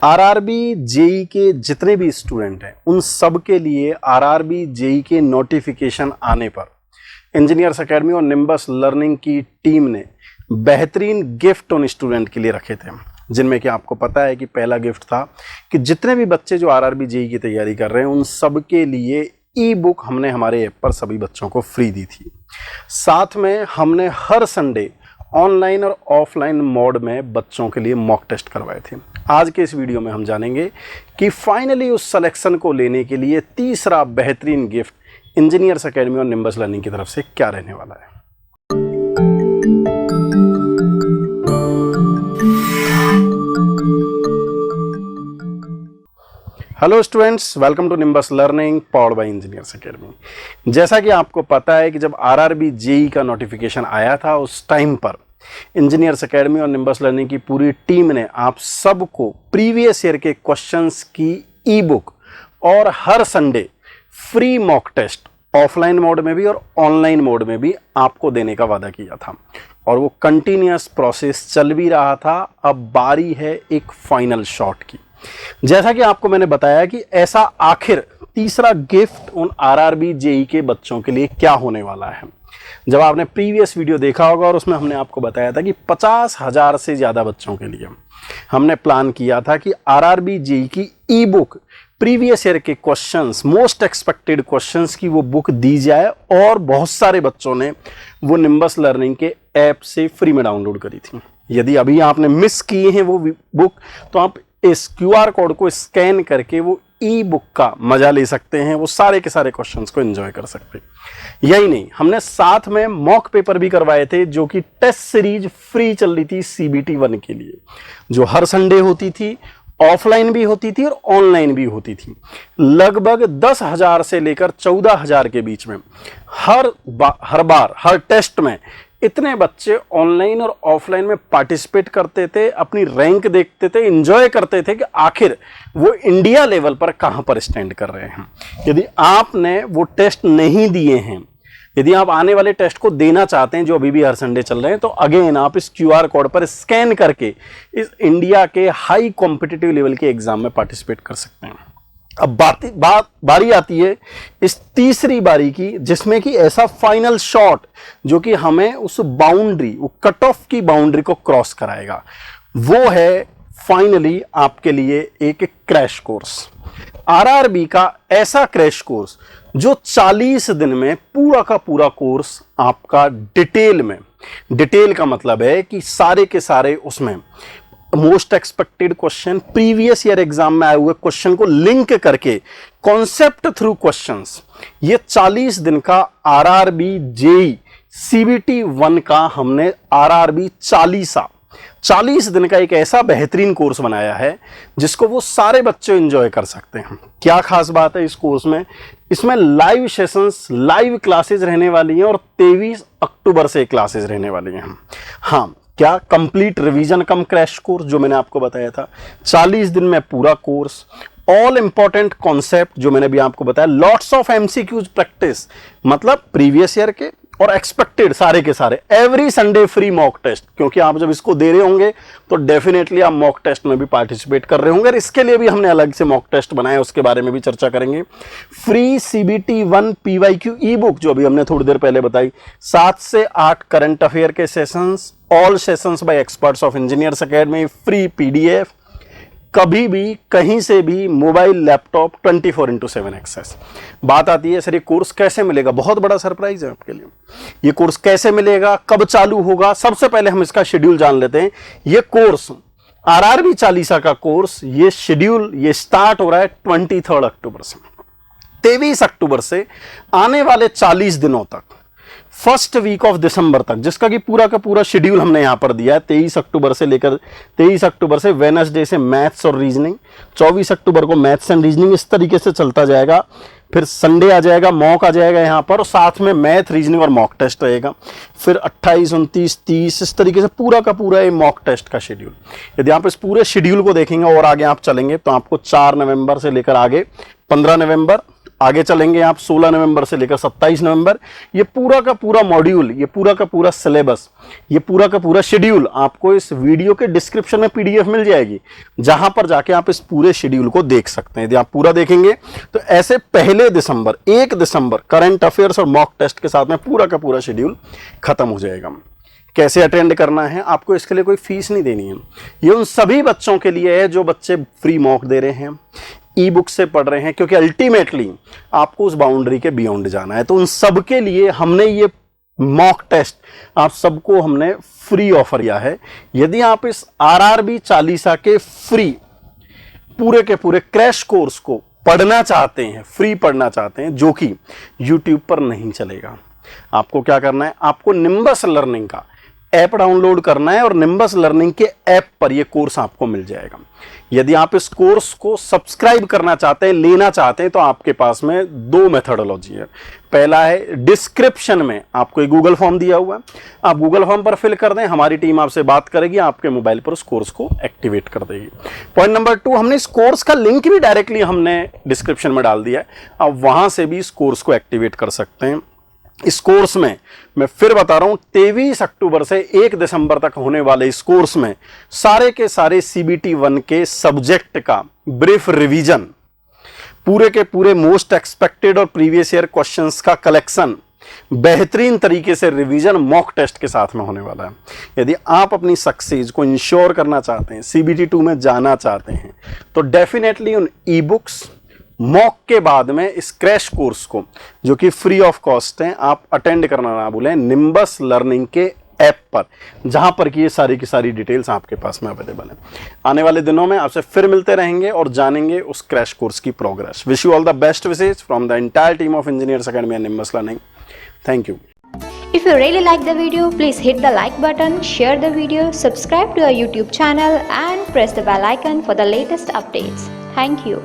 RRB JE के जितने भी स्टूडेंट हैं उन सब के लिए आरआरबी जेई के नोटिफिकेशन आने पर इंजीनियर्स एकेडमी और निम्बस लर्निंग की टीम ने बेहतरीन गिफ्ट उन स्टूडेंट के लिए रखे थे, जिनमें कि आपको पता है कि पहला गिफ्ट था कि जितने भी बच्चे जो आरआरबी जेई की तैयारी कर रहे हैं उन सब के लिए ई बुक हमने हमारे ऐप पर सभी बच्चों को फ्री दी थी। साथ में हमने हर संडे ऑनलाइन और ऑफलाइन मोड में बच्चों के लिए मॉक टेस्ट करवाए थे। आज के इस वीडियो में हम जानेंगे कि फाइनली उस सिलेक्शन को लेने के लिए तीसरा बेहतरीन गिफ्ट इंजीनियर्स एकेडमी और निम्बस लर्निंग की तरफ से क्या रहने वाला है। Hello students, welcome to Nimbus learning powered by Engineers Academy. जैसा कि आपको पता है कि जब आरआरबी जेई का नोटिफिकेशन आया था उस टाइम पर इंजीनियर्स एकेडमी और निम्बस लर्निंग की पूरी टीम ने आप सबको प्रीवियस ईयर के क्वेश्चंस की ई बुक और हर Sunday free mock test offline mode में भी और ऑनलाइन मोड में भी आपको देने का वादा किया था और वो कंटिन्यूअस प्रोसेस चल भी रहा था। अब बारी है एक फाइनल शॉट की। जैसा कि आपको मैंने बताया कि ऐसा आखिर तीसरा गिफ्ट उन आरआरबी जेई के बच्चों के लिए क्या होने वाला है। जब आपने प्रीवियस वीडियो देखा होगा और उसमें हमने आपको बताया था कि 50,000 से ज़्यादा बच्चों के लिए हमने प्लान किया था कि आरआरबी जेई की ई बुक प्रीवियस ईयर के क्वेश्चंस, मोस्ट एक्सपेक्टेड क्वेश्चंस की वो बुक दी जाए और बहुत सारे बच्चों ने वो निम्बस लर्निंग के ऐप से फ्री में डाउनलोड करी थी। यदि अभी आपने मिस किए हैं वो बुक तो आप इस क्यूआर कोड को स्कैन करके वो ई बुक का मजा ले सकते हैं, वो सारे के सारे क्वेश्चंस को एंजॉय कर सकते हैं। यही नहीं, हमने साथ में मॉक पेपर भी करवाए थे जो कि टेस्ट सीरीज फ्री चल रही थी CBT 1 के लिए, जो हर संडे होती थी, ऑफलाइन भी होती थी और ऑनलाइन भी होती थी। लगभग 10,000 से लेकर 14,000 के बीच में हर टेस्ट में इतने बच्चे ऑनलाइन और ऑफलाइन में पार्टिसिपेट करते थे, अपनी रैंक देखते थे, एंजॉय करते थे कि आखिर वो इंडिया लेवल पर कहां पर स्टैंड कर रहे हैं। यदि आपने वो टेस्ट नहीं दिए हैं, यदि आप आने वाले टेस्ट को देना चाहते हैं जो अभी भी हर संडे चल रहे हैं, तो अगेन आप इस क्यूआर कोड पर स्कैन करके इस इंडिया के हाई कॉम्पिटिटिव लेवल के एग्जाम में पार्टिसिपेट कर सकते हैं। अब बारी आती है इस तीसरी बारी की, जिसमें कि ऐसा फाइनल शॉट जो कि हमें उस बाउंड्री, वो कट ऑफ की बाउंड्री को क्रॉस कराएगा, वो है फाइनली आपके लिए एक क्रैश कोर्स। आरआरबी का ऐसा क्रैश कोर्स जो 40 दिन में पूरा का पूरा कोर्स आपका डिटेल का मतलब है कि सारे के सारे उसमें most expected question, previous year exam में आए हुए क्वेश्चन को लिंक करके कॉन्सेप्ट थ्रू क्वेश्चंस, ये 40 दिन का आरआरबी जेई CBT 1 का हमने आरआरबी 40 दिन का एक ऐसा बेहतरीन कोर्स बनाया है जिसको वो सारे बच्चे एंजॉय कर सकते हैं। क्या खास बात है इस कोर्स में? इसमें लाइव सेशंस, लाइव क्लासेस रहने वाली हैं और 23 अक्टूबर से क्लासेस रहने वाली हैं। हाँ, क्या कंप्लीट रिवीजन कम क्रैश कोर्स जो मैंने आपको बताया था, 40 दिन में पूरा कोर्स, ऑल इंपॉर्टेंट कॉन्सेप्ट जो मैंने भी आपको बताया, लॉट्स ऑफ MCQs प्रैक्टिस, मतलब प्रीवियस ईयर के और एक्सपेक्टेड सारे के सारे, every Sunday free mock test, क्योंकि आप जब इसको दे रहे होंगे तो डेफिनेटली आप मॉक टेस्ट में भी पार्टिसिपेट कर रहे होंगे और इसके लिए भी हमने अलग से मॉक टेस्ट बनाए, उसके बारे में भी चर्चा करेंगे। फ्री CBT 1 PYQ ई बुक जो अभी हमने थोड़ी देर पहले बताई, 7 से 8 करंट अफेयर के sessions, all sessions bye experts of engineers academy, free PDF, कभी भी कहीं से भी मोबाइल लैपटॉप 24/7 एक्सेस। बात आती है सर ये कोर्स कैसे मिलेगा? बहुत बड़ा सरप्राइज है आपके लिए। ये कोर्स कैसे मिलेगा, कब चालू होगा? सबसे पहले हम इसका शेड्यूल जान लेते हैं। ये कोर्स आरआरबी 40 का कोर्स, ये शेड्यूल ये स्टार्ट हो रहा है 23 अक्टूबर से। 23 अक्टूबर से आने वाले 40 दिनों तक, फर्स्ट वीक ऑफ दिसंबर तक, जिसका कि पूरा का पूरा शेड्यूल हमने यहां पर दिया है। 23 अक्टूबर से लेकर 23 अक्टूबर से वेडनेसडे से मैथ्स और रीजनिंग, 24 अक्टूबर को मैथ्स एंड रीजनिंग, इस तरीके से चलता जाएगा। फिर संडे आ जाएगा, मॉक आ जाएगा यहां पर और साथ में मैथ, रीजनिंग और मॉक टेस्ट रहेगा। फिर 28, 29, 30 इस तरीके से पूरा का पूरा ये मॉक टेस्ट का शेड्यूल। यदि आप इस पूरे शेड्यूल को देखेंगे और आगे आप चलेंगे तो आपको 4 नवंबर से लेकर आगे 15 नवंबर आगे चलेंगे आप 16 नवंबर से लेकर 27 नवंबर, ये पूरा का पूरा मॉड्यूल, ये पूरा का पूरा सिलेबस, ये पूरा का पूरा शेड्यूल आपको इस वीडियो के डिस्क्रिप्शन में पीडीएफ मिल जाएगी, जहां पर जाके आप इस पूरे शेड्यूल को देख सकते हैं। यदि आप पूरा देखेंगे तो ऐसे पहले दिसंबर 1 दिसंबर करंट अफेयर्स और मॉक टेस्ट के साथ में पूरा का पूरा शेड्यूल खत्म हो जाएगा। कैसे अटेंड करना है, आपको इसके लिए कोई फीस नहीं देनी है। ये उन सभी बच्चों के लिए है जो बच्चे फ्री मॉक दे रहे हैं, ई बुक से पढ़ रहे हैं, क्योंकि अल्टीमेटली आपको उस बाउंड्री के बियॉन्ड जाना है। तो उन सब के लिए हमने ये मॉक टेस्ट आप सबको हमने फ्री ऑफर किया है। यदि आप इस आरआरबी चालीसा के फ्री पूरे के पूरे क्रैश कोर्स को पढ़ना चाहते हैं, फ्री पढ़ना चाहते हैं, जो कि यूट्यूब पर नहीं चलेगा, आपको क्या करना है, आपको निम्बस लर्निंग का ऐप डाउनलोड करना है और निम्बस लर्निंग के ऐप पर यह कोर्स आपको मिल जाएगा। यदि आप इस कोर्स को सब्सक्राइब करना चाहते हैं, लेना चाहते हैं, तो आपके पास में 2 मेथोडोलॉजी है। पहला है, डिस्क्रिप्शन में आपको एक गूगल फॉर्म दिया हुआ है, आप गूगल फॉर्म पर फिल कर दें, हमारी टीम आपसे बात करेगी, आपके मोबाइल पर उस कोर्स को एक्टिवेट कर देगी। पॉइंट नंबर 2, हमने इस कोर्स का लिंक भी डायरेक्टली हमने डिस्क्रिप्शन में डाल दिया है, आप वहां से भी इस कोर्स को एक्टिवेट कर सकते हैं। इस कोर्स में मैं फिर बता रहा हूं, 23 अक्टूबर से 1 दिसंबर तक होने वाले इस कोर्स में सारे के सारे CBT 1 के सब्जेक्ट का ब्रीफ रिवीजन, पूरे के पूरे मोस्ट एक्सपेक्टेड और प्रीवियस ईयर क्वेश्चंस का कलेक्शन, बेहतरीन तरीके से रिवीजन मॉक टेस्ट के साथ में होने वाला है। यदि आप अपनी सक्सेस को इंश्योर करना चाहते हैं, CBT 2 में जाना चाहते हैं, तो डेफिनेटली उन ई बुक्स मॉक के बाद में इस क्रैश कोर्स को, जो कि फ्री ऑफ कॉस्ट है, आप अटेंड करना ना भूलें निम्बस लर्निंग के ऐप पर, जहां पर कि ये सारी की सारी डिटेल्स आपके पास में अवेलेबल है। आने वाले दिनों में आपसे फिर मिलते रहेंगे और जानेंगे उस क्रैश कोर्स की progress. Wish you all the best wishes from the entire team of engineers academy and nimbus learning. Thank you. If you really like the video, please hit the like button, share the video, subscribe to our YouTube channel and press the bell icon for the latest updates. Thank you.